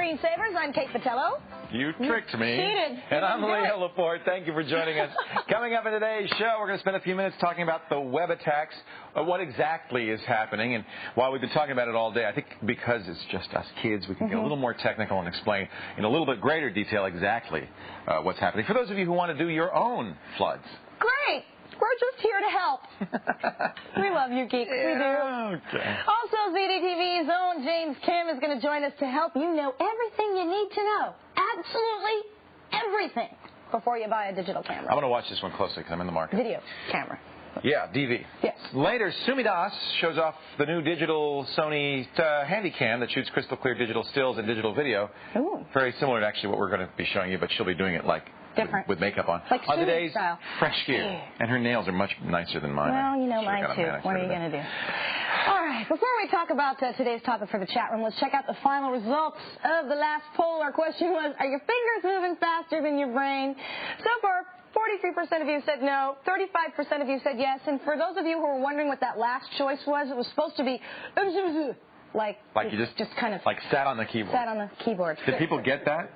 Screensavers. I'm Kate Patello. You tricked me. Cheated. And I'm Leo Laporte. Thank you for joining us. Coming up in today's show, we're going to spend a few minutes talking about the web attacks, what exactly is happening. And while we've been talking about it all day, I think because it's just us kids, we can get a little more technical and explain in a little bit greater detail exactly what's happening. For those of you who want to do your own floods. Great. We're just here to help. We love you, geeks. We do. Okay. Also, ZDTV's own James Kim is going to join us to help you know everything you need to know. Absolutely everything before you buy a digital camera. I'm going to watch this one closely because I'm in the market. Video camera. Yeah, DV. Yes. Later, Sumi Das shows off the new digital Sony Handycam that shoots crystal clear digital stills and digital video. Ooh. Very similar to actually what we're going to be showing you, but she'll be doing it like different with makeup on. Like on today's style. fresh gear. And her nails are much nicer than mine. Well, you know mine too. What are you going to do? All right, before we talk about today's topic for the chat room, let's check out the final results of the last poll. Our question was, are your fingers moving faster than your brain? So far, 43% of you said no, 35% of you said yes, and for those of you who were wondering what that last choice was, it was supposed to be like you just kind of like sat on the keyboard. Sat on the keyboard. Did people get that?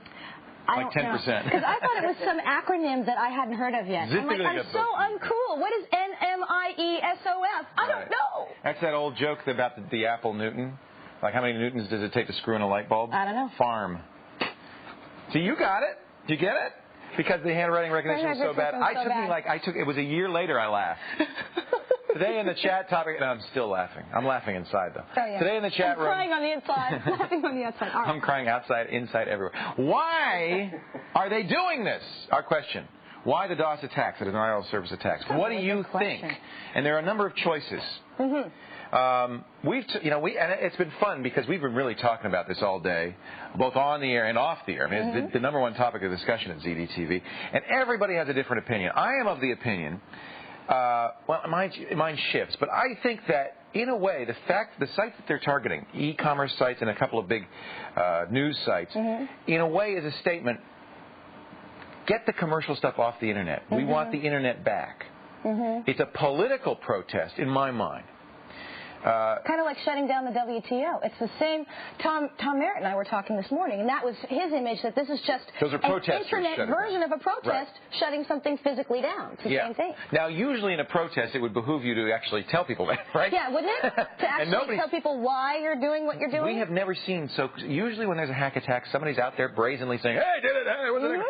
I like don't 10%. Because I thought it was some acronym that I hadn't heard of yet. I'm like, I'm so uncool. What is NMIESOF? I don't know. That's that old joke about the Apple Newton. Like, how many newtons does it take to screw in a light bulb? I don't know. Farm. So you got it. Did you get it? Because the handwriting recognition was so bad. It was a year later I laughed. Today in the chat topic, and I'm still laughing. I'm laughing inside, though. Oh, yeah. Today in the chat room. I'm crying on the inside, laughing on the outside. All right. I'm crying outside, inside, everywhere. Why are they doing this? Our question. Why the DOS attacks, the denial of service attacks? What do you think? And there are a number of choices. And it's been fun because we've been really talking about this all day, both on the air and off the air. I mean, it's the number one topic of discussion at ZDTV, and everybody has a different opinion. I am of the opinion. Mine shifts, but I think that, in a way, the sites that they're targeting, e-commerce sites and a couple of big news sites, in a way is a statement, get the commercial stuff off the Internet. We want the Internet back. It's a political protest, in my mind. Kind of like shutting down the WTO. It's the same. Tom Merritt and I were talking this morning, and that was his image, that this is just an Internet version of a protest shutting something physically down. It's the same thing. Now, usually in a protest, it would behoove you to actually tell people that, right? Yeah, wouldn't it? To actually tell people why you're doing what you're doing? We have never seen, usually when there's a hack attack, somebody's out there brazenly saying, hey, did it, hey, was it?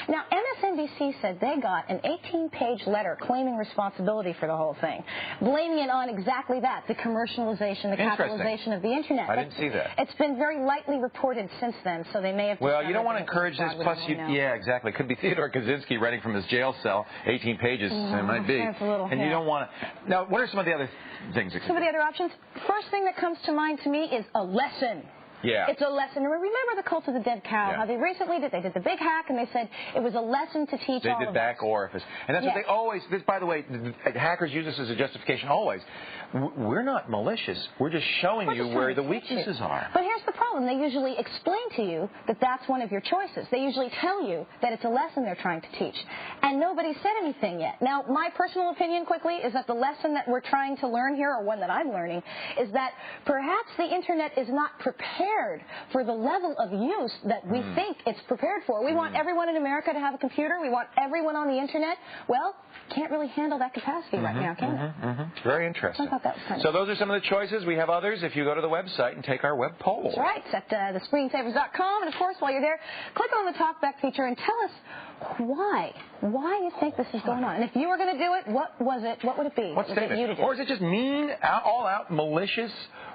Now, MSNBC said they got an 18-page letter claiming responsibility for the whole thing, blaming it on exactly that, the commercialization, the capitalization of the Internet. I didn't see that. It's been very lightly reported since then, so they may have... Well, you don't want to encourage this, plus yeah, exactly. It could be Theodore Kaczynski writing from his jail cell, 18 pages, it might be. And you don't want to... Now, what are some of the other things? Some of the other options? First thing that comes to mind to me is a lesson. Yeah. It's a lesson. Remember the cult of the dead cow? Yeah. How they recently did the big hack, and they said it was a lesson to teach all of us. They did back orifice. And that's what they always, by the way, hackers use this as a justification always. We're not malicious. We're just showing you where the weaknesses are. But here's the problem. They usually explain to you that that's one of your choices. They usually tell you that it's a lesson they're trying to teach. And nobody said anything yet. Now, my personal opinion, quickly, is that the lesson that we're trying to learn here, or one that I'm learning, is that perhaps the Internet is not prepared for the level of use that we think it's prepared for. We want everyone in America to have a computer. We want everyone on the Internet. Well, can't really handle that capacity right now, can it? Very interesting. I thought that was kind of those are some of the choices. We have others if you go to the website and take our web poll. That's right. It's at thescreensavers.com. And, of course, while you're there, click on the Talkback feature and tell us why you think this is going on. And if you were going to do it, what was it? What would it be? What statement? Or is it just mean, all-out, malicious,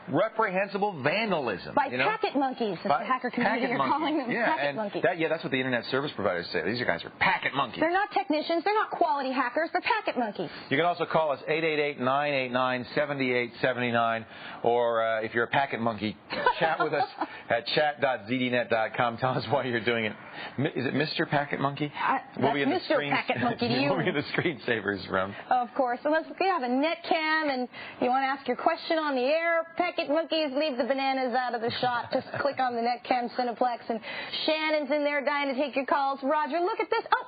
reprehensible vandalism? By packet monkeys, as the hacker community are calling them. Packet monkeys. That's what the Internet service providers say. These guys are packet monkeys. They're not technicians. They're not quality hackers. They're packet monkeys. You can also call us 888-989-7879, or if you're a packet monkey, chat with us at chat.zdnet.com. Tell us why you're doing it. Is it Mr. Packet Monkey? We'll be in Mr. Packet Monkey to you. We'll be in the screensavers room. Of course. Unless you have a net cam and you want to ask your question on the air, Packet Monkeys, leave the bananas out of the shot. Just click on the net cam Cineplex, and Shannon's in there dying to take your calls. Roger, look at this. Oh!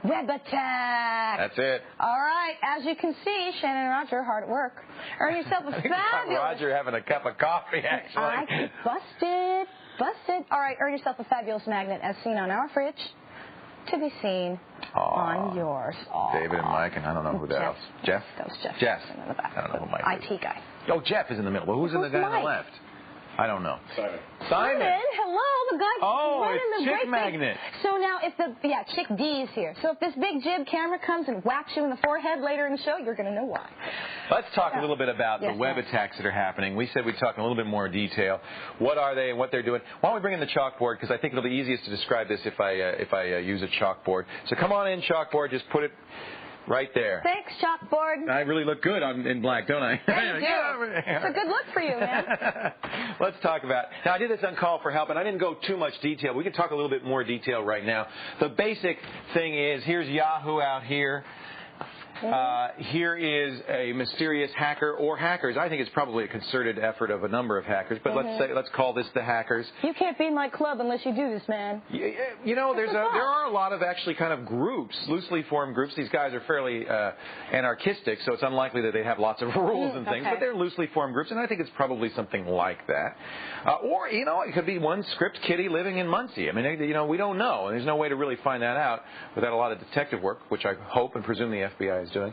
Web attack. That's it. All right. As you can see, Shannon and Roger are hard at work. Earn yourself a fabulous... Roger having a cup of coffee, actually. I busted. Busted. All right, earn yourself a fabulous magnet as seen on our fridge to be seen on yours. David and Mike, and I don't know who that else. Jeff? That was Jeff. Jeff. In the back. I don't know who Mike is. IT guy. Oh, Jeff is in the middle. Well, who's in the guy on the left? I don't know. Simon. Hello, the guy running the Chick break Magnet. So now, if Chick D is here. So if this big jib camera comes and whacks you in the forehead later in the show, you're going to know why. Let's talk a little bit about the web attacks that are happening. We said we'd talk in a little bit more detail. What are they and what they're doing? Why don't we bring in the chalkboard, because I think it'll be easiest to describe this if I use a chalkboard. So come on in, chalkboard. Just put it right there. Thanks, chalkboard. I really look good in black, don't I? Yeah, you do. It's a good look for you, man. Let's talk about. Now, I did this on Call for Help, and I didn't go too much detail. We can talk a little bit more detail right now. The basic thing is, here's Yahoo out here. Here is a mysterious hacker or hackers. I think it's probably a concerted effort of a number of hackers, but let's call this the hackers. You can't be in my club unless you do this, man. You know, there are a lot of actually kind of groups, loosely formed groups. These guys are fairly anarchistic, so it's unlikely that they have lots of rules and things, but they're loosely formed groups, and I think it's probably something like that. Or, you know, it could be one script kiddie living in Muncie. I mean, you know, we don't know, and there's no way to really find that out without a lot of detective work, which I hope and presume the FBI is doing.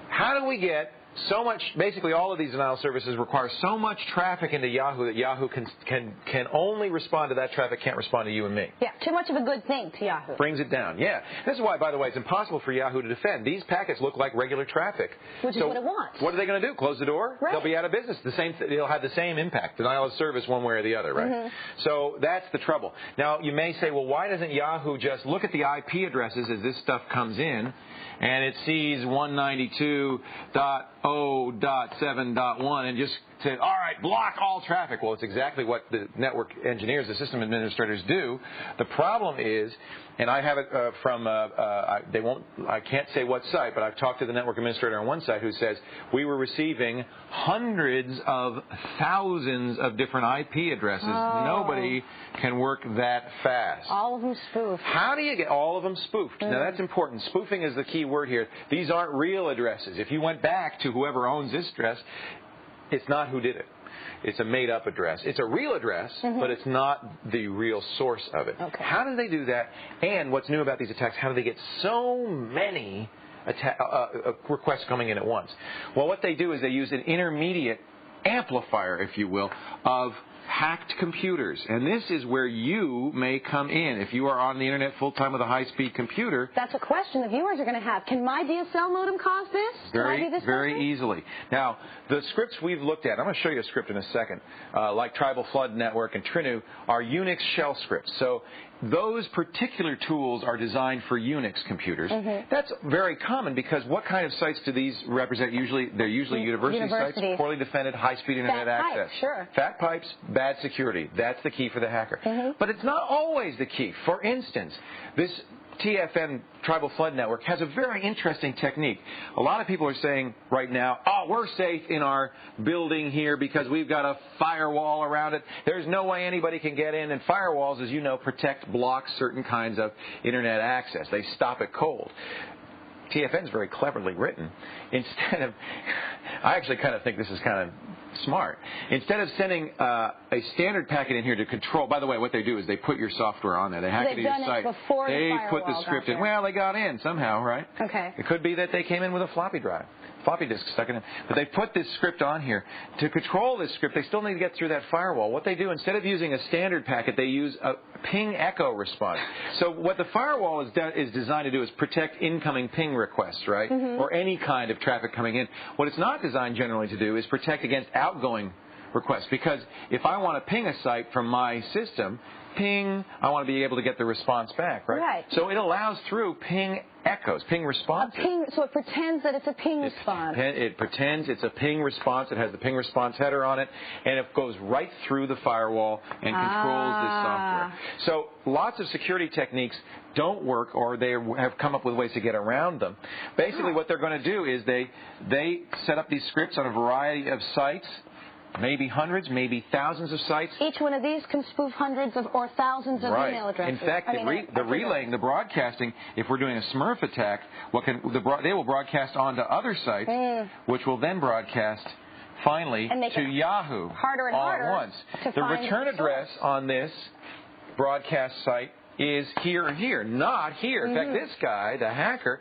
How do we get so much? Basically, all of these denial services require so much traffic into Yahoo that Yahoo can only respond to that traffic, can't respond to you and me. Yeah, too much of a good thing to Yahoo. Brings it down. Yeah, this is why, by the way, it's impossible for Yahoo to defend. These packets look like regular traffic, which is what it wants. What are they going to do? Close the door? Right. They'll be out of business. They'll have the same impact. Denial of service, one way or the other, right? So that's the trouble. Now you may say, well, why doesn't Yahoo just look at the IP addresses as this stuff comes in? And it sees 192.0.7.1 and just said, all right, block all traffic. Well, it's exactly what the network engineers, the system administrators do. The problem is, and I have it from, I can't say what site, but I've talked to the network administrator on one site who says we were receiving hundreds of thousands of different IP addresses. Nobody can work that fast. All of them spoofed. How do you get all of them spoofed? Now, that's important. Spoofing is the key word here. These aren't real addresses. If you went back to whoever owns this address, it's not who did it. It's a made-up address. It's a real address, but it's not the real source of it. Okay. How do they do that? And what's new about these attacks, how do they get so many requests coming in at once? Well, what they do is they use an intermediate amplifier, if you will, of hacked computers. And this is where you may come in. If you are on the Internet full-time with a high-speed computer. That's a question the viewers are going to have. Can my DSL modem cause this? Very easily. Now, the scripts we've looked at, I'm going to show you a script in a second, like Tribal Flood Network and Trinu, are Unix shell scripts. So those particular tools are designed for Unix computers. That's very common because what kind of sites do these represent? They're usually university sites, poorly defended, high-speed Internet access. Fat pipes, bad security. That's the key for the hacker. But it's not always the key. For instance, this TFN Tribal Flood Network has a very interesting technique. A lot of people are saying right now, oh, we're safe in our building here because we've got a firewall around it. There's no way anybody can get in. And firewalls, as you know, block certain kinds of Internet access. They stop it cold. TFN is very cleverly written. Instead of, I actually kind of think this is kind of smart. Instead of sending a standard packet in here to control, by the way, what they do is they put your software on there. They hack into your site. They put the script in. Well, they got in somehow, right? Okay. It could be that they came in with a floppy disk stuck in it. But they put this script on here. To control this script, they still need to get through that firewall. What they do, instead of using a standard packet, they use a ping echo response. So what the firewall is designed to do is protect incoming ping requests, right? Or any kind of traffic coming in. What it's not designed generally to do is protect against outgoing requests. Because if I want to ping a site from my system, ping, I want to be able to get the response back, right? So it allows through ping echoes, ping responses. So it pretends that it's a ping response. It pretends it's a ping response. It has the ping response header on it, and it goes right through the firewall and controls this software. So lots of security techniques don't work, or they have come up with ways to get around them. Basically, what they're going to do is they set up these scripts on a variety of sites. Maybe hundreds, maybe thousands of sites. Each one of these can spoof hundreds or thousands of email addresses. In fact, the relaying, the broadcasting, if we're doing a Smurf attack, they will broadcast onto other sites, which will then broadcast finally to Yahoo harder and all harder at once. to The find return address on this broadcast site is here or here, not here. In fact, this guy, the hacker,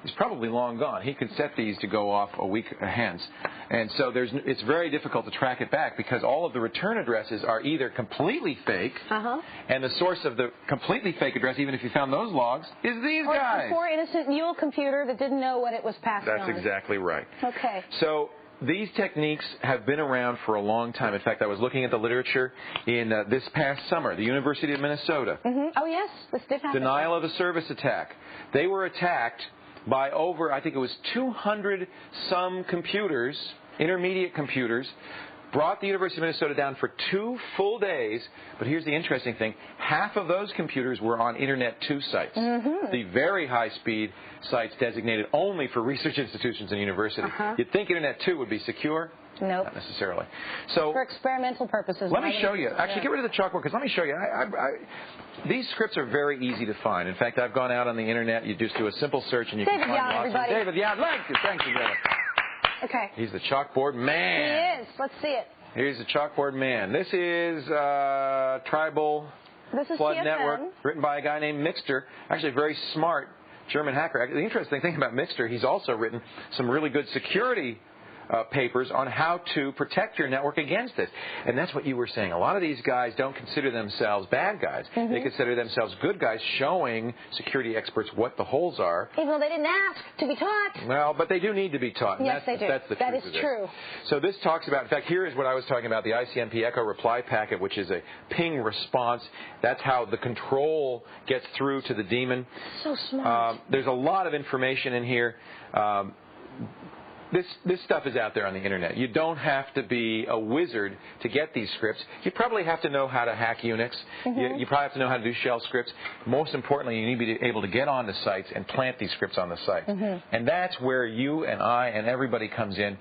is probably long gone. He could set these to go off a week hence. And so it's very difficult to track it back because all of the return addresses are either completely fake, and the source of the completely fake address, even if you found those logs, is these guys. Or a poor innocent mule computer that didn't know what it was passing on. That's exactly right. Okay. So these techniques have been around for a long time. In fact, I was looking at the literature in this past summer, the University of Minnesota. Oh, yes, this did happen. Denial of a service attack. They were attacked by over, I think it was 200 some computers, intermediate computers, brought the University of Minnesota down for 2 full days. But here's the interesting thing. Half of those computers were on Internet 2 sites, the very high-speed sites designated only for research institutions and universities. You'd think Internet 2 would be secure. Nope. Not necessarily. So for experimental purposes. Let me show you. Actually, get rid of the chalkboard because let me show you. These scripts are very easy to find. In fact, I've gone out on the Internet. You just do a simple search and you can find lots of them. David Young, thank you, brother. Okay. He's the chalkboard man. He is. Let's see it. Here's the chalkboard man. This is Tribal Flood TFM. Network, written by a guy named Mixter. Actually, a very smart German hacker. The interesting thing about Mixter, he's also written some really good security papers on how to protect your network against this. And that's what you were saying. A lot of these guys don't consider themselves bad guys. They consider themselves good guys, showing security experts what the holes are. Even though they didn't ask to be taught. Well, but they do need to be taught. And yes, they do. That's the that truth is of this. true. So this talks about, in fact, here is what I was talking about, the ICMP Echo Reply Packet, which is a ping response. That's how the control gets through to the daemon. So smart. There's a lot of information in here. This stuff is out there on the Internet. You don't have to be a wizard to get these scripts. You probably have to know how to hack Unix. You probably have to know how to do shell scripts. Most importantly, you need to be able to get onto sites and plant these scripts on the site. And that's where you and I and everybody comes in.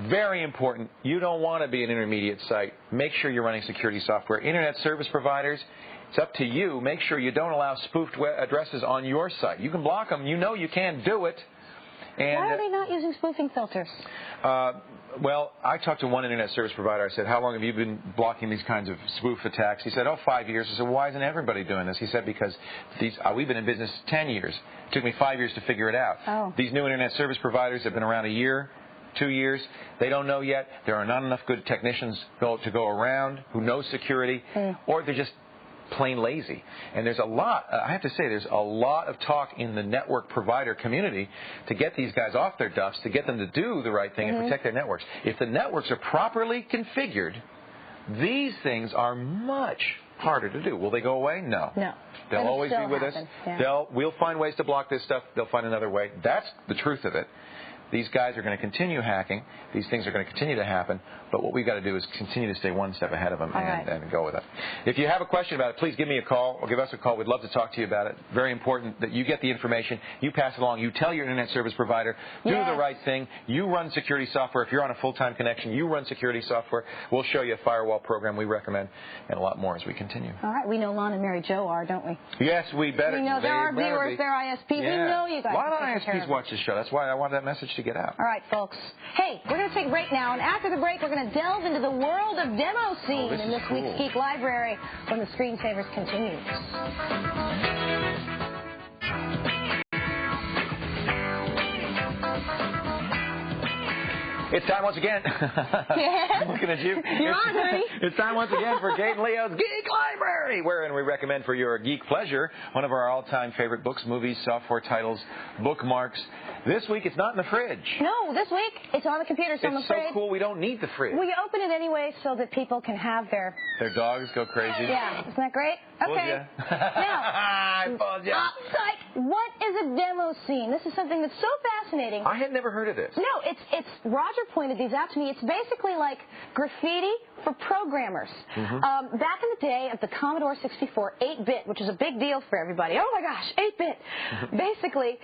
Very important. You don't want to be an intermediate site. Make sure you're running security software. Internet service providers, it's up to you. Make sure you don't allow spoofed addresses on your site. You can block them. You know you can't do it. And why are they not using spoofing filters? Well, I talked to one Internet service provider. I said, how long have you been blocking these kinds of spoof attacks? He said, 5 years. I said, why isn't everybody doing this? He said, because we've been in business 10 years. It took me 5 years to figure it out. These new Internet service providers have been around a year, 2 years. They don't know yet. There are not enough good technicians to go around who know security, or they're just plain lazy. And there's a lot, I have to say, there's a lot of talk in the network provider community to get these guys off their duffs, to get them to do the right thing and protect their networks. If the networks are properly configured, these things are much harder to do. Will they go away? No. No. They'll always be with us. Yeah. We'll find ways to block this stuff. They'll find another way. That's the truth of it. These guys are going to continue hacking. These things are going to continue to happen. But what we've got to do is continue to stay one step ahead of them and go with it. If you have a question about it, please give me a call or give us a call. We'd love to talk to you about it. Very important that you get the information. You pass it along. You tell your Internet service provider. Do the right thing. You run security software. If you're on a full-time connection, you run security software. We'll show you a firewall program we recommend and a lot more as we continue. All right. We know Lon and Mary Jo are, don't we? Yes, we better. We know there are viewers. There are ISPs. Yeah. We know you guys. A lot of ISPs watch this show. That's why I wanted that message to get out. All right, folks. Hey, we're going to take a break now, and after the break, we're going to delve into the world of demo scene in this week's Geek Library when the Screensavers continues. It's time once again. I'm looking at you. You're on, honey. It's time once again for Kate and Leo's Geek Library, wherein we recommend for your geek pleasure one of our all-time favorite books, movies, software titles, bookmarks. This week, it's not in the fridge. No, this week, it's on the computer, so I'm afraid. It's so cool, we don't need the fridge. We open it anyway so that people can have their dogs go crazy. Yeah, isn't that great? Okay. Now, I fooled you. What is a demo scene? This is something that's so fascinating. I had never heard of this. No, it's Roger pointed these out to me. It's basically like graffiti for programmers. Back in the day of the Commodore 64, 8-bit, which is a big deal for everybody. Oh my gosh, 8-bit. Basically,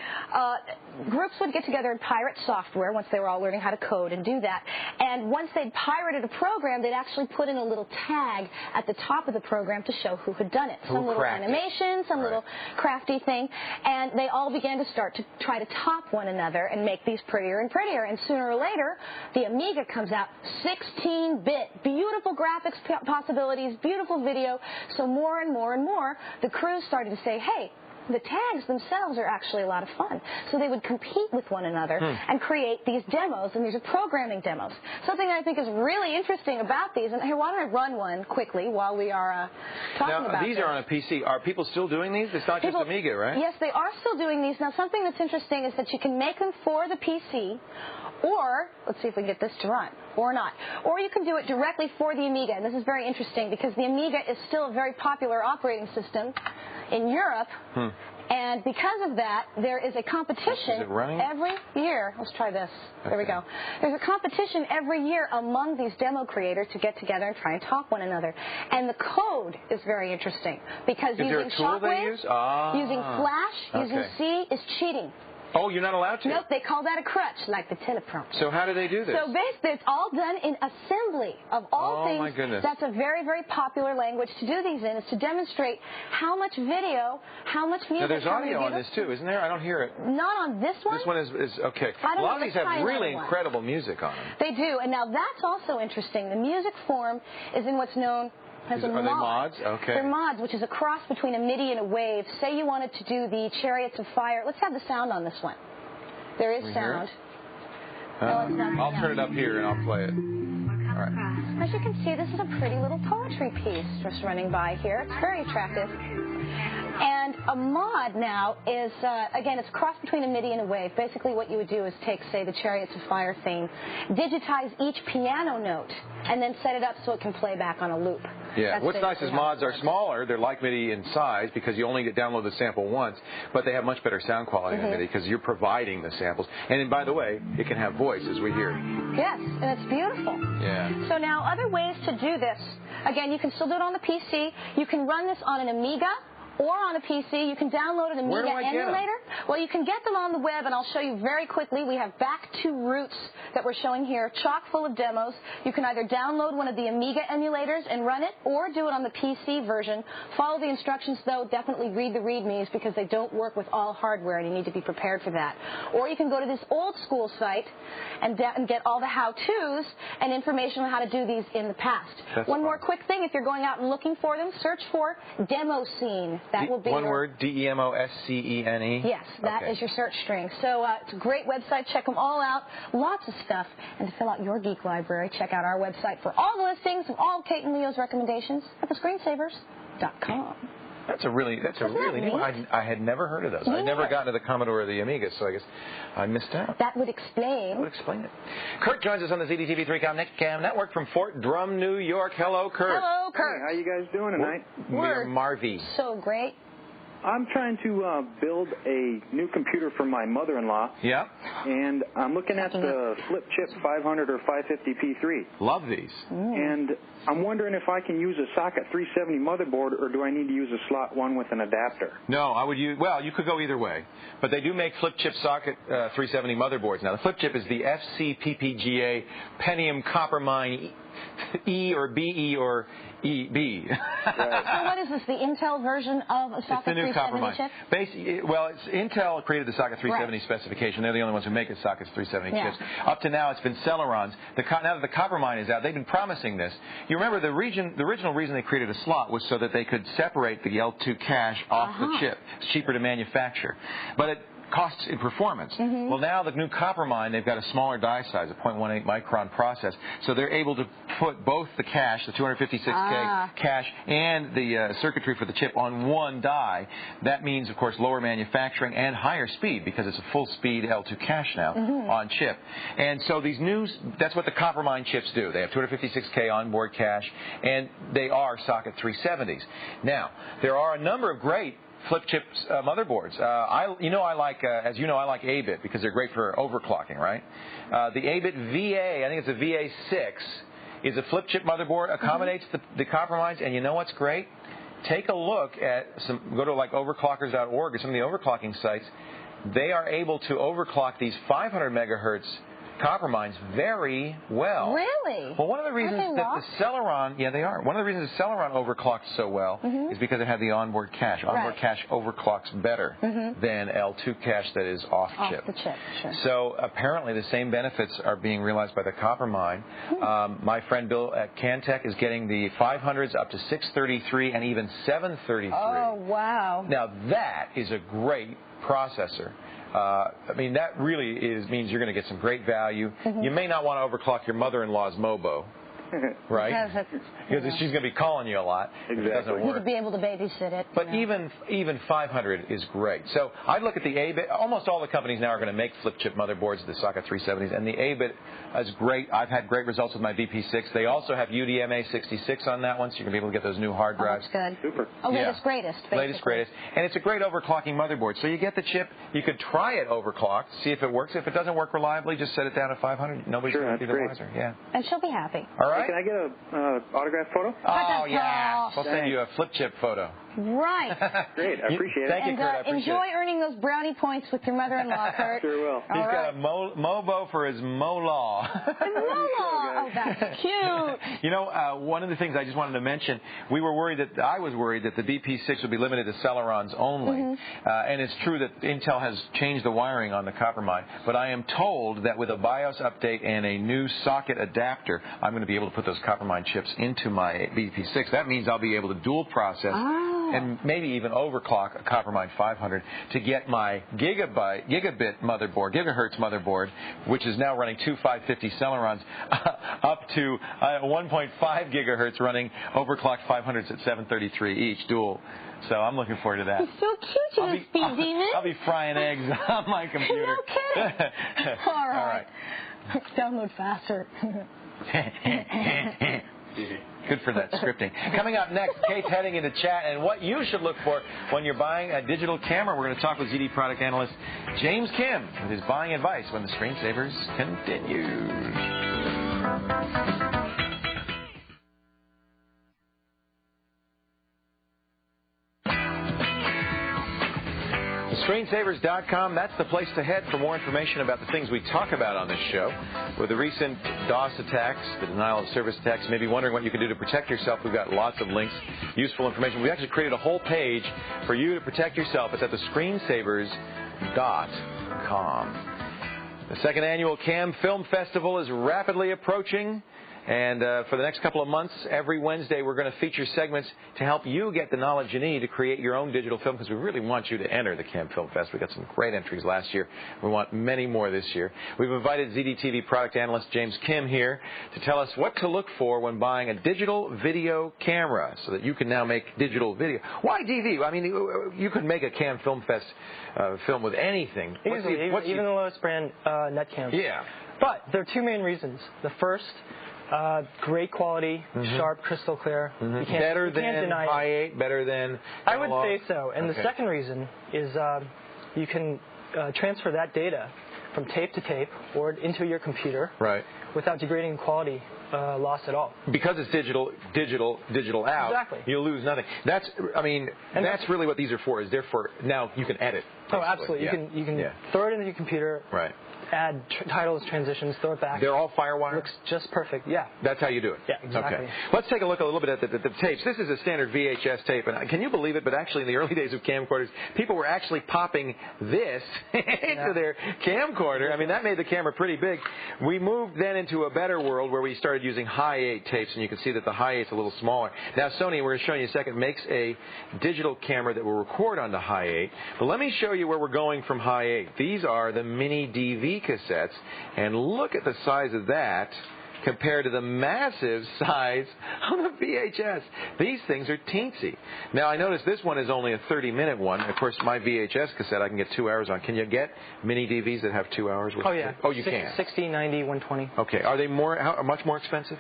groups would get together and pirate software once they were all learning how to code and do that. And once they'd pirated a program, they'd actually put in a little tag at the top of the program to show who had done it. Some little animation, some little crafty thing. And they all began to start to try to top one another and make these prettier and prettier. And sooner or later, the Amiga comes out, 16-bit, beautiful graphics possibilities, beautiful video. So more and more and more, the crews started to say, hey, the tags themselves are actually a lot of fun. So they would compete with one another and create these demos, and these are programming demos. Something that I think is really interesting about these, and here, why don't I run one quickly while we are talking about these are on a PC. Are people still doing these? It's not just Amiga, right? Yes, they are still doing these. Now, something that's interesting is that you can make them for the PC, or, let's see if we can get this to run, or not. Or you can do it directly for the Amiga, and this is very interesting because the Amiga is still a very popular operating system in Europe, and because of that, there is a competition every year. Let's try this. Okay. There we go. There's a competition every year among these demo creators to get together and try and top one another. And the code is very interesting because using Shockwave, using Flash, using C is cheating. Oh, you're not allowed to? Nope, they call that a crutch, like the teleprompter. So how do they do this? So basically, it's all done in assembly of all things. Oh, my goodness. That's a very, very popular language to do these in, is to demonstrate how much video, how much music. Now, there's audio on this, too, isn't there? I don't hear it. Not on this one. This one is okay. A lot of these have really incredible music on them. They do, and now that's also interesting. The music form is in what's known as a mod. Are they mods? Okay. They're mods, which is a cross between a MIDI and a wave. Say you wanted to do the Chariots of Fire. Let's have the sound on this one. There is sound. I'll turn it up here and I'll play it. All right. As you can see, this is a pretty little poetry piece just running by here. It's very attractive. And a mod now is, again, it's a cross between a MIDI and a wave. Basically what you would do is take, say, the Chariots of Fire theme, digitize each piano note, and then set it up so it can play back on a loop. Yeah, what's nice is mods are smaller. They're like MIDI in size because you only download the sample once, but they have much better sound quality than MIDI because you're providing the samples. And by the way, it can have voice, as we hear. Yes, and it's beautiful. Yeah. So now other ways to do this. Again, you can still do it on the PC. You can run this on an Amiga or on a PC. You can download an Amiga emulator. Well, you can get them on the web, and I'll show you very quickly. We have Back to Roots that we're showing here, chock full of demos. You can either download one of the Amiga emulators and run it, or do it on the PC version. Follow the instructions, though. Definitely read the READMEs because they don't work with all hardware, and you need to be prepared for that. Or you can go to this old school site and get all the how-tos and information on how to do these in the past. One more quick thing. If you're going out and looking for them, search for Demo Scene. That will be one word, DEMOSCENE? Yes, that is your search string. So it's a great website. Check them all out. Lots of stuff. And to fill out your geek library, check out our website for all the listings of all Kate and Leo's recommendations at thescreensavers.com. That's a really neat one. I had never heard of those. I'd never gotten to the Commodore or the Amiga, so I guess I missed out. That would explain. That would explain it. Kurt joins us on the ZDTV3 Network from Fort Drum, New York. Hello, Kurt. Hello, Kurt. Hey, how you guys doing tonight? We're Marvy. So great. I'm trying to build a new computer for my mother-in-law. Yeah. And I'm looking at the Flip Chip 500 or 550p3. Love these. And I'm wondering if I can use a socket 370 motherboard, or do I need to use a slot 1 with an adapter? No, I would use, well, you could go either way. But they do make Flip Chip socket 370 motherboards. Now, the Flip Chip is the FCPPGA Pentium Coppermine E or BE or EB. Right. So what is this, the Intel version of a socket 370 chip? Intel created the socket 370 specification. They're the only ones who make socket 370 chips. Up to now, it's been Celerons. Now that the Coppermine is out, they've been promising this. You remember the original reason they created a slot was so that they could separate the L2 cache off the chip. It's cheaper to manufacture. But it costs in performance. Well, now the new Coppermine, they've got a smaller die size, a 0.18 micron process, so they're able to put both the cache, the 256K cache, and the circuitry for the chip on one die. That means, of course, lower manufacturing and higher speed because it's a full-speed L2 cache now on chip. And so that's what the Coppermine chips do. They have 256K onboard cache, and they are socket 370s. Now, there are a number of great Flip Chip motherboards. I like 8-bit because they're great for overclocking, right? The 8-bit VA, I think it's a VA6, is a Flip Chip motherboard, accommodates the Coppermines, and you know what's great? Take a look at go to like overclockers.org or some of the overclocking sites. They are able to overclock these 500 megahertz copper mines very well. Really? Well, one of the reasons that the Celeron, yeah, they are. One of the reasons the Celeron overclocks so well is because it had the onboard cache. Onboard cache overclocks better than L2 cache that is off chip. Off the chip, sure. So apparently the same benefits are being realized by the copper mine. My friend Bill at Cantech is getting the 500s up to 633 and even 733. Oh, wow. Now that is a great processor. I mean, that really means you're going to get some great value. You may not want to overclock your mother-in-law's Mobo. Right? Because she's going to be calling you a lot. Exactly. If it doesn't work. You could be able to babysit it. But even 500 is great. So I look at the A-bit. Almost all the companies now are going to make flip chip motherboards, the socket 370s, and the A-bit is great. I've had great results with my VP6. They also have UDMA 66 on that one, so you're going to be able to get those new hard drives. Oh, that's good. Super. Oh, latest, greatest. Basically. Latest, greatest. And it's a great overclocking motherboard. So you get the chip. You could try it overclocked, see if it works. If it doesn't work reliably, just set it down at 500. Nobody's going to be the wiser. Yeah. And she'll be happy. All right. Hey, can I get a autograph photo? Oh, yeah. We'll send you a flip chip photo. Right. Great. I appreciate it. Thank you, Kurt. I appreciate enjoy it. earning those brownie points with your mother-in-law, Kurt. Sure will. He's got a Mobo for his Mo-law. Oh, that's cute. You know, one of the things I just wanted to mention, I was worried that the BP6 would be limited to Celerons only. And it's true that Intel has changed the wiring on the copper mine. But I am told that with a BIOS update and a new socket adapter, I'm going to be able to put those copper mine chips into my BP6. That means I'll be able to dual process and maybe even overclock a copper mine 500 to get my gigabit motherboard, gigahertz motherboard, which is now running two 550 Celerons, up to 1.5 gigahertz running overclocked 500s at 733 each dual. So I'm looking forward to that. He's so cute, you little speed demon. I'll be frying eggs on my computer. No kidding. All right. Download faster. Good for that scripting. Coming up next, Kate's heading into chat and what you should look for when you're buying a digital camera. We're going to talk with ZD product analyst James Kim with his buying advice when the Screensavers continues. Screensavers.com, that's the place to head for more information about the things we talk about on this show. With the recent DOS attacks, the denial of service attacks, you may be wondering what you can do to protect yourself. We've got lots of links, useful information. We actually created a whole page for you to protect yourself. It's at the Screensavers.com. The second annual CAM Film Festival is rapidly approaching. And for the next couple of months, every Wednesday, we're going to feature segments to help you get the knowledge you need to create your own digital film, because we really want you to enter the CAM Film Fest. We got some great entries last year. We want many more this year. We've invited ZDTV product analyst James Kim here to tell us what to look for when buying a digital video camera so that you can now make digital video. Why DV? I mean, you could make a CAM Film Fest film with anything. Easily, even the lowest brand Netcam. Yeah. But there are two main reasons. The first, great quality, sharp, crystal clear. You can't, better you can't than deny it. i8, better than I would analog? say so. And the second reason is you can transfer that data from tape to tape or into your computer without degrading quality loss at all. Because it's digital out, exactly. You'll lose nothing. That's really what these are for. Is they're for now you can edit. Basically. Oh, absolutely. Yeah. You can throw it into your computer. Right. Add titles, transitions, throw it back. They're all FireWire? Looks just perfect, yeah. That's how you do it? Yeah, exactly. Okay. Let's take a look a little bit at the tapes. This is a standard VHS tape, and can you believe it, but actually in the early days of camcorders, people were actually popping this into their camcorder. I mean, that made the camera pretty big. We moved then into a better world where we started using high 8 tapes, and you can see that the high 8's a little smaller. Now, Sony, we're going to show you in a second, makes a digital camera that will record onto high 8. But let me show you where we're going from high 8. These are the mini DV cassettes. And look at the size of that compared to the massive size of the VHS. These things are teensy. Now, I notice this one is only a 30-minute one. Of course, my VHS cassette I can get 2 hours on. Can you get mini DVs that have 2 hours? Oh, yeah. Oh, you can? 60, 90, 120. Okay. Are they much more expensive?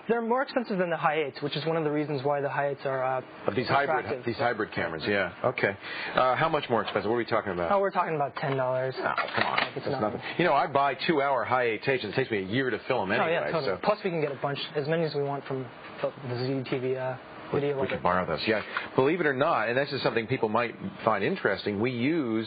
They're more expensive than the high 8s, which is one of the reasons why the high 8s are these hybrid cameras, yeah. Okay. How much more expensive? What are we talking about? Oh, we're talking about $10. Oh, come on. That's nothing. You know, I buy 2-hour high 8 tapes, and it takes me a year to film them anyway. Oh, yeah, totally. So. Plus, we can get a bunch, as many as we want from the ZDTV video. We can borrow those, yeah. Believe it or not, and this is something people might find interesting, we use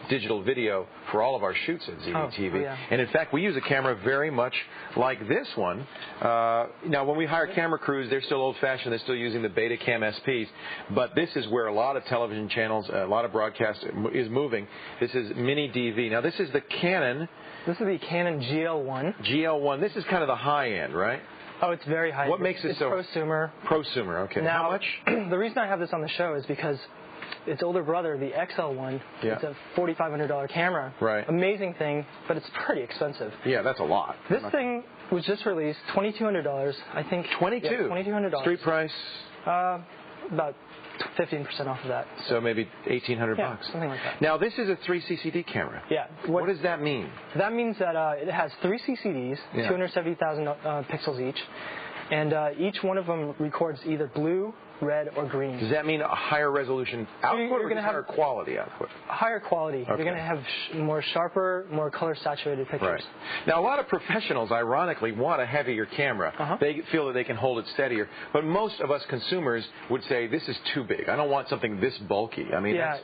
digital video for all of our shoots at ZDTV. Oh, yeah. And in fact, we use a camera very much like this one. Now, when we hire camera crews, they're still old-fashioned. They're still using the Betacam SPs. But this is where a lot of television channels, a lot of broadcast is moving. This is Mini DV. Now, this is the Canon. This is the Canon GL1. GL1. This is kind of the high end, right? Oh, it's very high. What makes it so? Prosumer. Prosumer, okay. Now, how much? The reason I have this on the show is because its older brother, the XL1, it's a $4,500 camera. Right. Amazing thing, but it's pretty expensive. Yeah, that's a lot. This thing was just released, $2,200, I think. 22. Yeah, $2,200. Street price? About 15% off of that. So maybe $1,800 yeah, bucks. Something like that. Now, this is a 3 CCD camera. Yeah. What does that mean? That means that it has 3 CCDs, 270,000 pixels each, and each one of them records either blue, red, or green. Does that mean a higher resolution output or just higher quality output? Higher quality. Okay. You're going to have more sharper, more color-saturated pictures. Right. Now, a lot of professionals, ironically, want a heavier camera. They feel that they can hold it steadier. But most of us consumers would say, this is too big. I don't want something this bulky. I mean, that's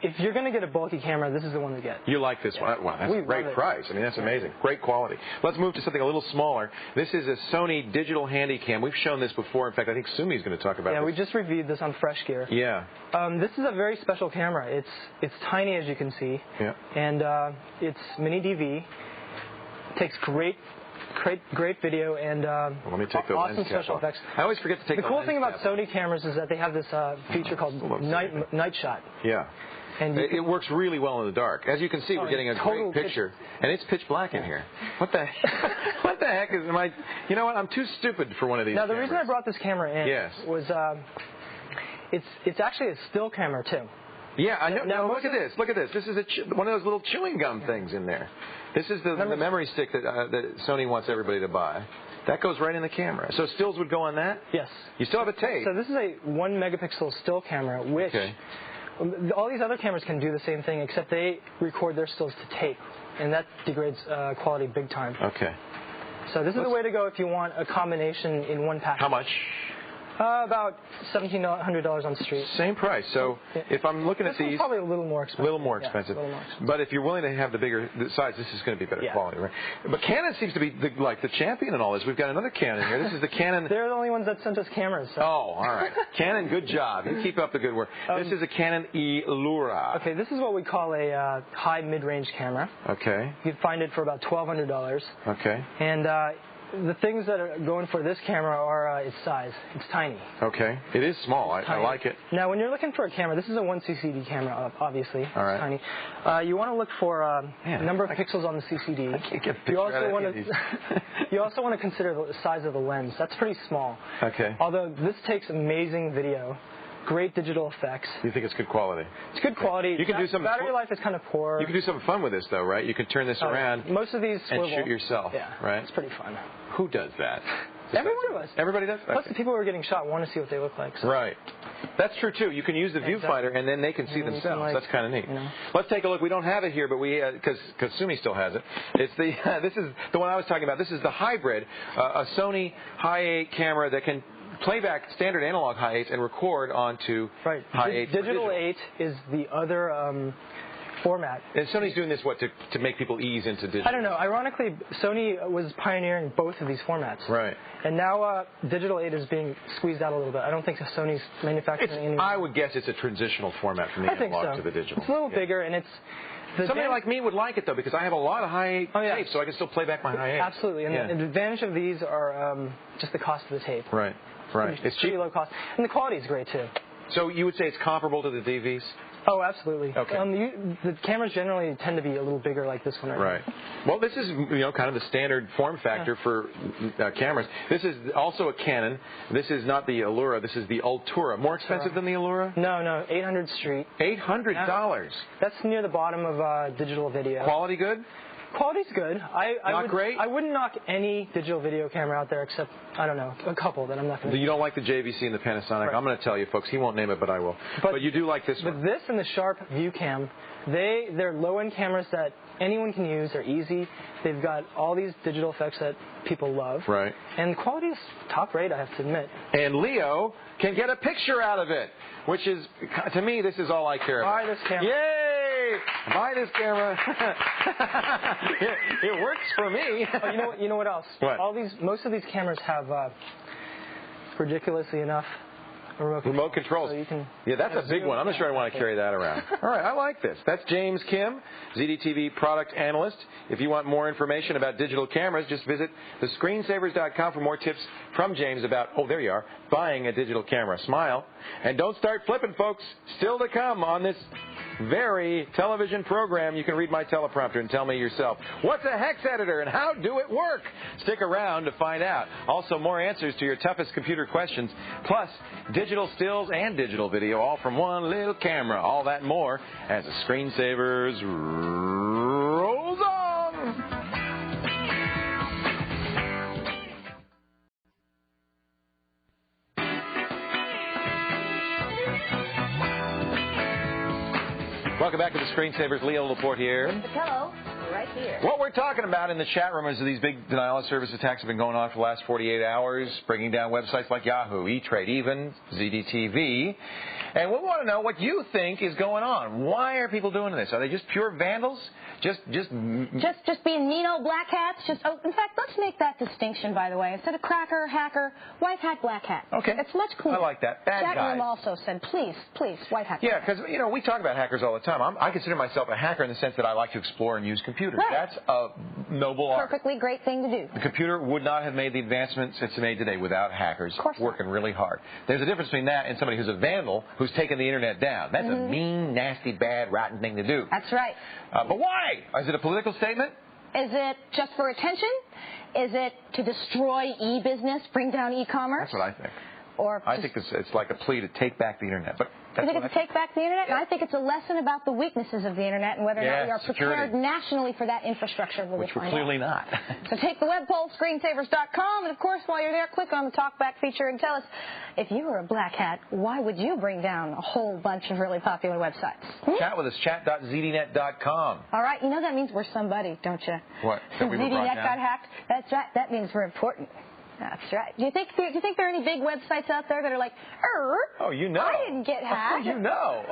if you're going to get a bulky camera, this is the one to get. You like this one? Wow, that's a great price. I mean, that's amazing. Great quality. Let's move to something a little smaller. This is a Sony digital handycam. We've shown this before. In fact, I think Sumi's going to talk about this. Yeah, we just reviewed this on Fresh Gear. Yeah. This is a very special camera. It's tiny, as you can see. Yeah. And it's Mini DV. Takes great video and let me take the awesome lens cap special off. effects. I always forget to take the cool thing about Sony cameras is that they have this feature called night shot. Yeah. And it works really well in the dark. As you can see, we're getting a great picture, and it's pitch black in here. What the heck is my? You know what? I'm too stupid for one of these. Now, the cameras. reason I brought this camera in was it's actually a still camera too. Yeah, I know. Now look at this. Look at this. This is one of those little chewing gum things in there. This is the memory stick that Sony wants everybody to buy. That goes right in the camera. So stills would go on that? Yes. You still have a tape. So this is a 1 megapixel still camera, which all these other cameras can do the same thing, except they record their stills to tape, and that degrades quality big time. Okay. So this is the way to go if you want a combination in one package. How much? About $1,700 on the street. Same price. So if I'm looking at these, probably a little more expensive. A little more expensive. But if you're willing to have the bigger size, this is going to be better quality, right? But Canon seems to be the champion in all this. We've got another Canon here. This is the Canon. They're the only ones that sent us cameras. So. Oh, all right. Canon, good job. You keep up the good work. This is a Canon Elura. Okay, this is what we call a high mid-range camera. Okay. You can find it for about $1,200. Okay. And the things that are going for this camera are its size. It's tiny. Okay. It is small. I like it. Now, when you're looking for a camera, this is a 1 CCD camera, obviously. All right. It's tiny. You want to look for number of pixels on the CCD. I can't get a picture out of these. You also want to consider the size of the lens. That's pretty small. Okay. Although this takes amazing video. Great digital effects. You think it's good quality? It's good quality. You can do some battery life is kind of poor. You can do something fun with this, though, right? You can turn this around. Most of these and shoot yourself. Yeah, right? It's pretty fun. Who does that? Every one of us. Everybody does. Plus, the people who are getting shot want to see what they look like. So. Right. That's true too. You can use the viewfinder, and then they can see themselves. That's kind of neat. You know. Let's take a look. We don't have it here, but we because Sumi still has it. It's the this is the one I was talking about. This is the hybrid, a Sony Hi8 camera that can playback standard analog Hi8s and record onto Hi8. Digital 8 is the other format. And Sony's doing this, to make people ease into digital? I don't know. Ironically, Sony was pioneering both of these formats. Right. And now Digital 8 is being squeezed out a little bit. I don't think Sony's manufacturing any. I would guess it's a transitional format from the analog to the digital. It's a little bigger, and it's... Somebody like me would like it, though, because I have a lot of Hi8 tapes, so I can still play back my Hi8. Absolutely. And the advantage of these are just the cost of the tape. Right. Right. It's pretty low cost. And the quality is great, too. So you would say it's comparable to the DVs? Oh, absolutely. Okay. The cameras generally tend to be a little bigger like this one right now. Well, this is kind of the standard form factor for cameras. This is also a Canon. This is not the Elura. This is the Ultura. More expensive than the Elura? No, 800 street. $800? That's near the bottom of digital video. Quality good? Quality's good. Not great? I wouldn't knock any digital video camera out there except, I don't know, a couple that I'm not going to... You don't like the JVC and the Panasonic? Right. I'm going to tell you, folks. He won't name it, but I will. But you do like this one. But this and the Sharp ViewCam, they're low-end cameras that anyone can use. They're easy. They've got all these digital effects that people love. Right. And the quality is top rate, I have to admit. And Leo can get a picture out of it, which is, to me, this is all I care about. Buy this camera. Yay! Yay! Buy this camera. it works for me. Oh, you know what else? What? Most of these cameras have, ridiculously enough, remote controls. So yeah, that's a big one. I'm not sure I want to carry that around. All right, I like this. That's James Kim, ZDTV product analyst. If you want more information about digital cameras, just visit thescreensavers.com for more tips from James about, oh, there you are, buying a digital camera. Smile. And don't start flipping, folks. Still to come on this very television program. You can read my teleprompter and tell me yourself, what's a hex editor and how do it work? Stick around to find out. Also, more answers to your toughest computer questions, plus digital stills and digital video, all from one little camera. All that and more as the Screensavers rolls on. Welcome back to the Screensavers. Leo Laporte here. Hello, right here. What we're talking about in the chat room is these big denial of service attacks have been going on for the last 48 hours, bringing down websites like Yahoo, E-Trade, even ZDTV. And we want to know what you think is going on. Why are people doing this? Are they just pure vandals? Just being mean old black hats? In fact, let's make that distinction, by the way. Instead of cracker, hacker, white hat, black hat. Okay. It's much cleaner. I like that. Bad Chat guys. room also said, please, white hat. Yeah, because, we talk about hackers all the time. I consider myself a hacker in the sense that I like to explore and use computers. Right. That's a noble art. Perfectly great thing to do. The computer would not have made the advancements it's made today without hackers working really hard. There's a difference between that and somebody who's a vandal who's taken the internet down. That's a mean, nasty, bad, rotten thing to do. That's right. But why? Is it a political statement? Is it just for attention? Is it to destroy e-business, bring down e-commerce? That's what I think. Or I think it's like a plea to take back the internet. But you think it's to take back the internet? Yeah. I think it's a lesson about the weaknesses of the internet and whether or not we are prepared nationally for that infrastructure. Which we're clearly not. So take the web poll, screensavers.com, and of course, while you're there, click on the talkback feature and tell us, if you were a black hat, why would you bring down a whole bunch of really popular websites? Chat with us, chat.zdnet.com. All right, you know that means we're somebody, don't you? What? Since ZDNet got hacked? That's right. That means we're important. That's right. Do you think there are any big websites out there that are like, oh, you know. I didn't get hacked. Oh, you know.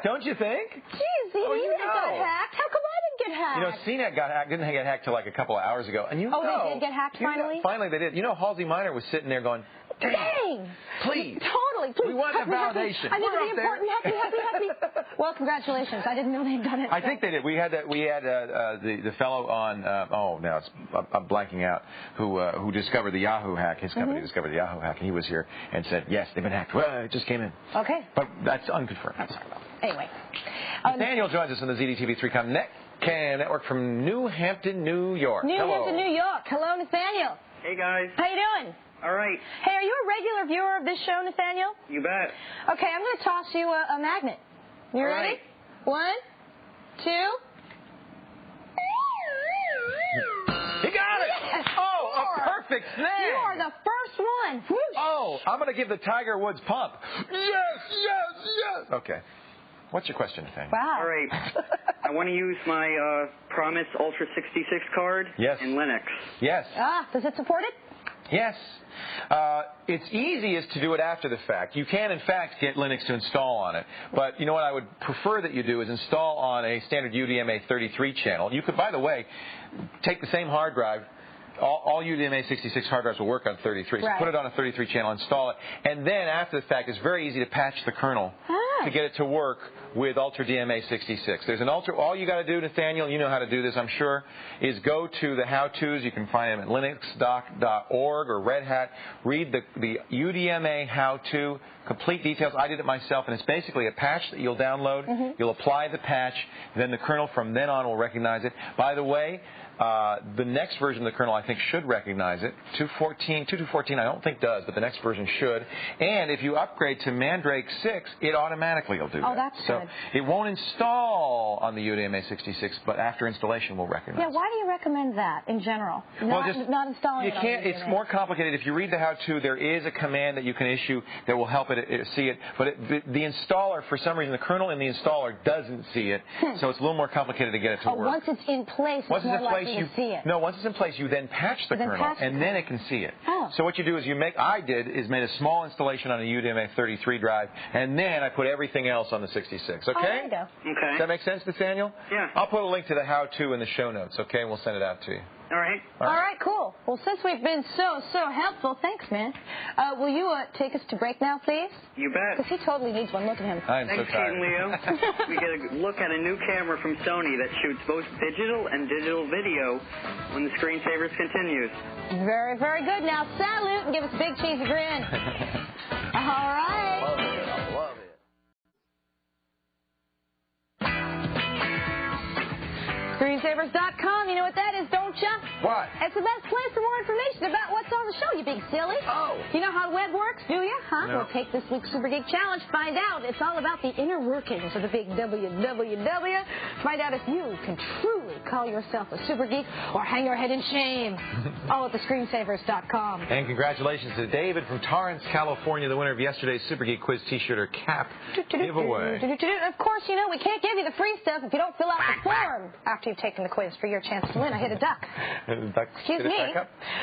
Don't you think? Geez, ZDNet got hacked. How come I didn't get hacked? CNET didn't get hacked till like a couple of hours ago. And they did get hacked finally? Finally they did. Halsey Minor was sitting there going, dang! Please. Totally, please. We want the validation. I need to be important. Happy. Well, congratulations. I didn't know they'd done it. I think they did. We had the fellow on. I'm blanking out. Who discovered the Yahoo hack? His company discovered the Yahoo hack, and he was here and said, yes, they've been hacked. Well, it just came in. Okay. But that's unconfirmed. I'm sorry about that. Anyway, Nathaniel joins us on the ZDTV 3Com Network from New Hampton, New York. Hampton, New York. Hello, Nathaniel. Hey guys. How you doing? All right. Hey, are you a regular viewer of this show, Nathaniel? You bet. Okay, I'm going to toss you a magnet. You ready? Right. 1, 2. He got it! Yes. Oh, a perfect snag! You are the first one. Whoosh. Oh, I'm going to give the Tiger Woods pump. Yes! Okay. What's your question, Nathaniel? Wow. All right. I want to use my Promise Ultra 66 card in Linux. Yes. Does it support it? Yes. It's easiest to do it after the fact. You can, in fact, get Linux to install on it. But you know what I would prefer that you do is install on a standard UDMA 33 channel. You could, by the way, take the same hard drive. All UDMA 66 hard drives will work on 33. So put it on a 33 channel, install it, and then after the fact, it's very easy to patch the kernel to get it to work with Ultra DMA 66. There's an all you got to do, Nathaniel, you know how to do this, I'm sure, is go to the how-tos. You can find them at linuxdoc.org or Red Hat. Read the UDMA how-to, complete details. I did it myself, and it's basically a patch that you'll download. You'll apply the patch, then the kernel from then on will recognize it. By the way, the next version of the kernel, I think, should recognize it. 2.14 I don't think does, but the next version should. And if you upgrade to Mandrake 6, it automatically will do that. Oh, that's good. It won't install on the UDMA 66, but after installation will recognize it. Yeah, why do you recommend that in general? Not installing it on UDMA. It's more complicated. If you read the how-to, there is a command that you can issue that will help it see it. But the installer, for some reason, the kernel in the installer doesn't see it, so it's a little more complicated to get it to work. Once it's in place, it's more likely to see it. No, once it's in place, you then patch the kernel, and then it can see it. So what you do is made a small installation on a UDMA33 drive, and then I put everything else on the 66. Okay? Oh, there you go. Okay. Does that make sense, Nathaniel? Yeah. I'll put a link to the how-to in the show notes, okay? And we'll send it out to you. All right. All right, cool. Well, since we've been so helpful, thanks, man. Will you take us to break now, please? You bet. Because he totally needs one. Look at him. I'm Thanks, so tired. Kate and Leo. We get a look at a new camera from Sony that shoots both digital and digital video when the Screensavers continues. Very, very good. Now, salute and give us a big cheesy grin. All right. Love it. I love it. Screensavers.com, you know what that is, don't you? What? It's the best place for more information about what's on the show, you big silly. Oh. You know how the web works, do you? Huh? No. Well, take this week's Super Geek Challenge. Find out. It's all about the inner workings of the big WWW. Find out if you can truly call yourself a super geek or hang your head in shame. All at the Screensavers.com. And congratulations to David from Torrance, California, the winner of yesterday's Super Geek Quiz T-shirt or cap giveaway. Of course, you know, we can't give you the free stuff if you don't fill out the form after you've taken the quiz for your chance to win. I hit a duck. Excuse me.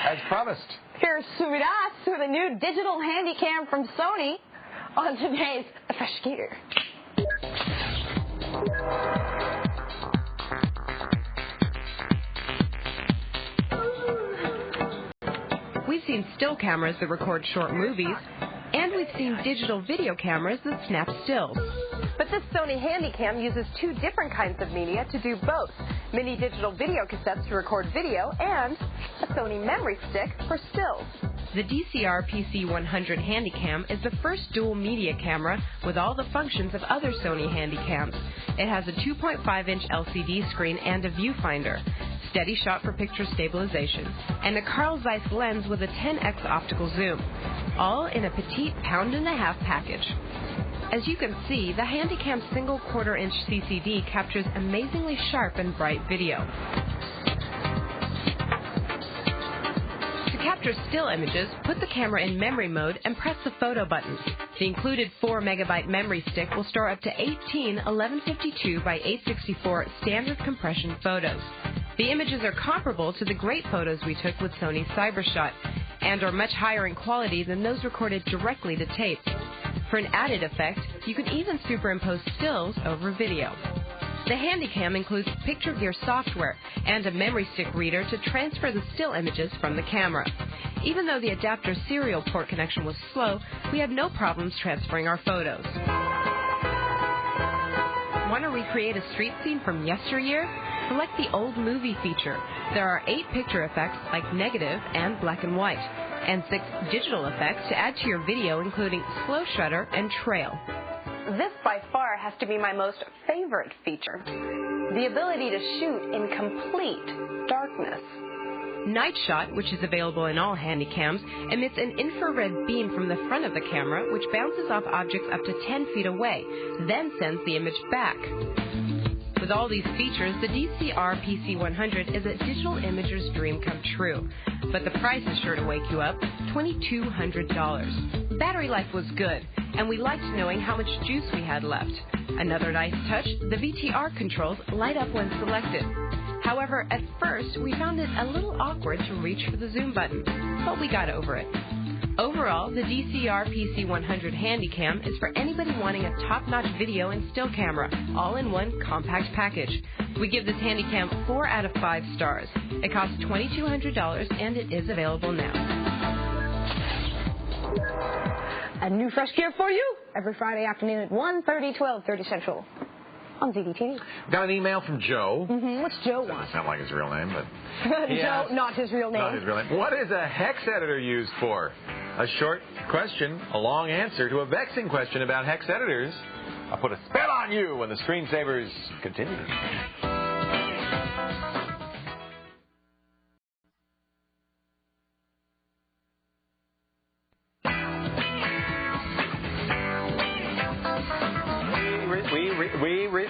As promised. Here's Sumidas with a new digital handycam from Sony on today's Fresh Gear. We've seen still cameras that record short movies, and we've seen digital video cameras that snap stills. But this Sony Handycam uses two different kinds of media to do both. Mini digital video cassettes to record video and a Sony memory stick for stills. The DCR PC100 Handycam is the first dual media camera with all the functions of other Sony Handycams. It has a 2.5-inch LCD screen and a viewfinder, steady shot for picture stabilization, and a Carl Zeiss lens with a 10x optical zoom, all in a petite pound-and-a-half package. As you can see, the Handycam's single quarter-inch CCD captures amazingly sharp and bright video. To capture still images, put the camera in memory mode and press the photo button. The included 4-megabyte memory stick will store up to 18 1152 by 864 standard compression photos. The images are comparable to the great photos we took with Sony's CyberShot and are much higher in quality than those recorded directly to tape. For an added effect, you can even superimpose stills over video. The Handycam includes Picture Gear software and a memory stick reader to transfer the still images from the camera. Even though the adapter serial port connection was slow, we had no problems transferring our photos. Want to recreate a street scene from yesteryear? Select the old movie feature. There are 8 picture effects like negative and black and white, and 6 digital effects to add to your video, including slow shutter and trail. This by far has to be my most favorite feature, the ability to shoot in complete darkness. Night Shot, which is available in all Handycams, emits an infrared beam from the front of the camera, which bounces off objects up to 10 feet away, then sends the image back. With all these features, the DCR PC100 is a digital imager's dream come true. But the price is sure to wake you up, $2,200. Battery life was good, and we liked knowing how much juice we had left. Another nice touch, the VTR controls light up when selected. However, at first, we found it a little awkward to reach for the zoom button, but we got over it. Overall, the DCR PC100 Handycam is for anybody wanting a top-notch video and still camera, all in one compact package. We give this Handycam 4 out of 5 stars. It costs $2,200, and it is available now. A new Fresh Gear for you every Friday afternoon at 1:30, 12:30 Central on ZDTV. Got an email from Joe. What's Joe want? Doesn't sound like his real name, but Joe, not his real name. Not his real name. What is a hex editor used for? A short question, a long answer to a vexing question about hex editors. I'll put a spell on you when the Screensavers continue.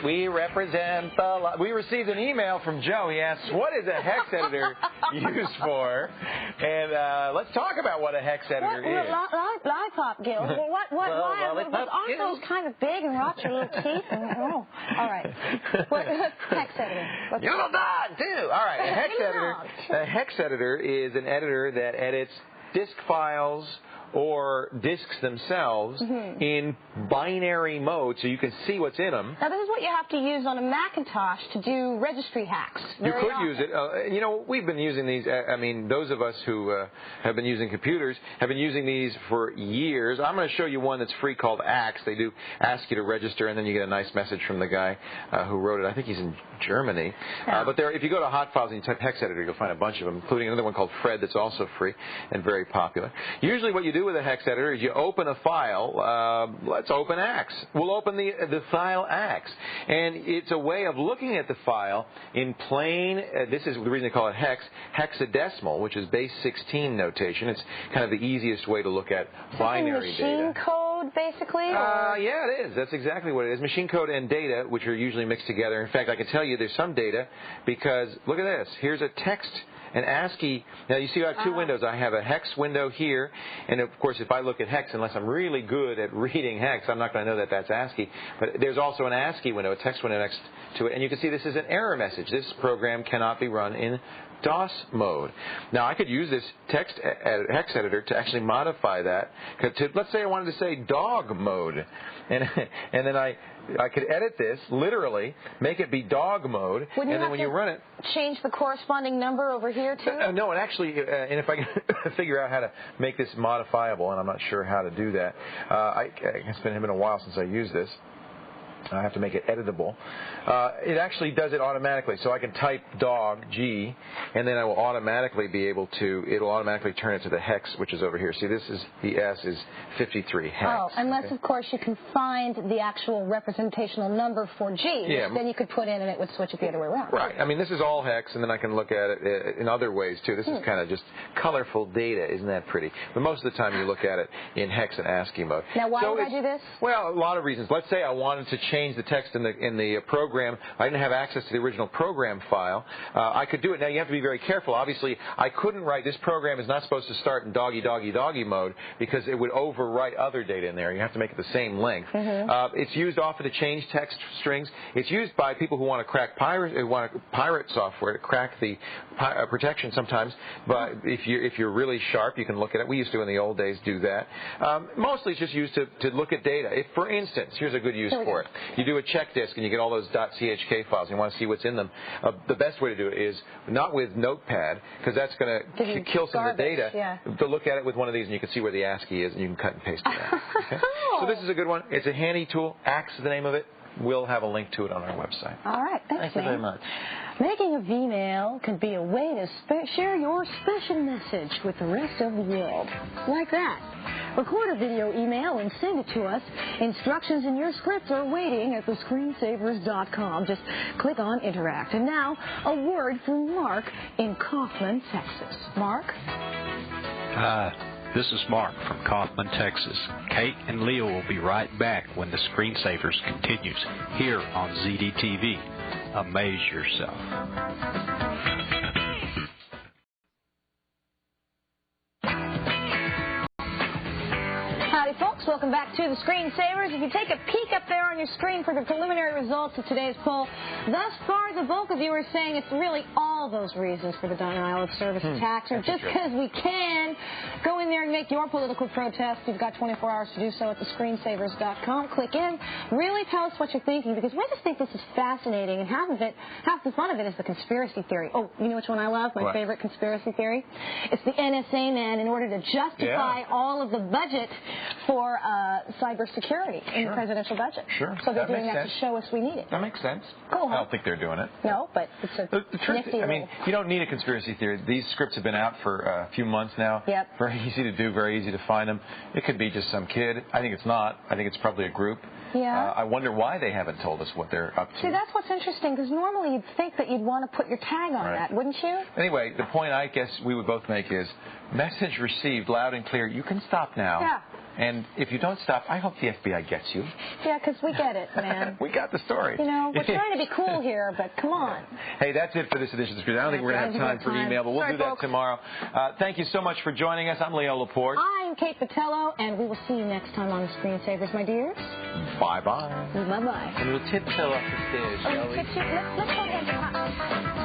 We represent the... We received an email from Joe. He asks, what is a hex editor used for? And let's talk about what a hex editor is. Lollipop, Gil. Why aren't those kind of big and rot your little teeth? All right. What hex editor? You will die, too. All right. A hex editor is an editor that edits disk files or disks themselves in binary mode so you can see what's in them. Now, this is what you have to use on a Macintosh to do registry hacks. You could use it. You know, we've been using these. I mean, those of us who have been using computers have been using these for years. I'm going to show you one that's free called Axe. They do ask you to register, and then you get a nice message from the guy who wrote it. I think he's in Germany. But if you go to Hot Files and you type hex editor, you'll find a bunch of them, including another one called Fred that's also free and very popular. Usually what you do with a hex editor is you open a file. Let's open Axe. We'll open the file Axe. And it's a way of looking at the file in plain, this is the reason they call it hex, hexadecimal, which is base 16 notation. It's kind of the easiest way to look at binary data. Machine code, basically? Yeah, it is. That's exactly what it is. Machine code and data, which are usually mixed together. In fact, I can tell you there's some data because, look at this. Here's a text, an ASCII. Now, you see I have two windows. I have a hex window here, and of course, if I look at hex, unless I'm really good at reading hex, I'm not going to know that that's ASCII. But there's also an ASCII window, a text window next to it, and you can see this is an error message. This program cannot be run in DOS mode. Now, I could use this text hex editor to actually modify that. Let's say I wanted to say dog mode, and then I could edit this, literally, make it be dog mode, and then when you run it... change the corresponding number over here, too? No, and actually, and if I can figure out how to make this modifiable, and I'm not sure how to do that, it's been a while since I used this. I have to make it editable. It actually does it automatically. So I can type dog, G, and then I will automatically be able to, it'll automatically turn it to the hex, which is over here. See, this is, the S is 53 hex. Oh, unless, of course, you can find the actual representational number for G, which then you could put in and it would switch it the other way around. Right. I mean, this is all hex, and then I can look at it in other ways, too. This is kind of just colorful data. Isn't that pretty? But most of the time you look at it in hex and ASCII mode. Now, why would I do this? Well, a lot of reasons. Let's say I wanted to change the text in the program. I didn't have access to the original program file. I could do it. Now, you have to be very careful. Obviously, I couldn't write, this program is not supposed to start in doggy, doggy, doggy mode because it would overwrite other data in there. You have to make it the same length. It's used often to change text strings. It's used by people who want to crack pirate software to crack the protection sometimes. But if you're really sharp, you can look at it. We used to in the old days do that. Mostly it's just used to look at data. If, for instance, here's a good use for it. You do a check disk and you get all those .chk files and you want to see what's in them. The best way to do it is not with Notepad, because that's going to kill some of the data. To look at it with one of these and you can see where the ASCII is and you can cut and paste it out. Okay? So this is a good one. It's a handy tool. Axe is the name of it. We'll have a link to it on our website. All right. Thank you very much. Making a V-mail can be a way to share your special message with the rest of the world. Like that. Record a video email and send it to us. Instructions in your scripts are waiting at thescreensavers.com. Just click on Interact. And now, a word from Mark in Kaufman, Texas. Mark? This is Mark from Kaufman, Texas. Kate and Leo will be right back when the Screensavers continues here on ZDTV. Amaze yourself. Howdy, folks. Welcome back to the Screensavers. If you take a peek up there on your screen for the preliminary results of today's poll, thus far the bulk of you are saying it's really all those reasons for the denial of service attacks, or just because we can. Go in there and make your political protest. You've got 24 hours to do so at thescreensavers.com. Click in. Really tell us what you're thinking, because we just think this is fascinating, and half the fun of it is the conspiracy theory. Oh, you know which one I love? My favorite conspiracy theory? It's the NSA man, in order to justify all of the budget for cybersecurity in the presidential budget. So they're doing that to show us we need it. That makes sense. Cool, huh? I don't think they're doing it. No, but it's a the truth is, I mean, you don't need a conspiracy theory. These scripts have been out for a few months now. Very easy to do, very easy to find them. It could be just some kid. I think it's not. I think it's probably a group. I wonder why they haven't told us what they're up to. See, that's what's interesting, because normally you'd think that you'd want to put your tag on that, wouldn't you? Anyway, the point I guess we would both make is, message received loud and clear. You can stop now. And if you don't stop, I hope the FBI gets you. Yeah, because we get it, man. We got the story. You know, we're trying to be cool here, but come on. Hey, that's it for this edition of the Screen. I don't think we're going to have time for email, but we'll do that tomorrow. Thank you so much for joining us. I'm Leo Laporte. I'm Kate Patello, and we will see you next time on the Screensavers, my dears. Bye-bye. Bye-bye. And we'll tiptoe up the stairs, shall we? Let's go ahead and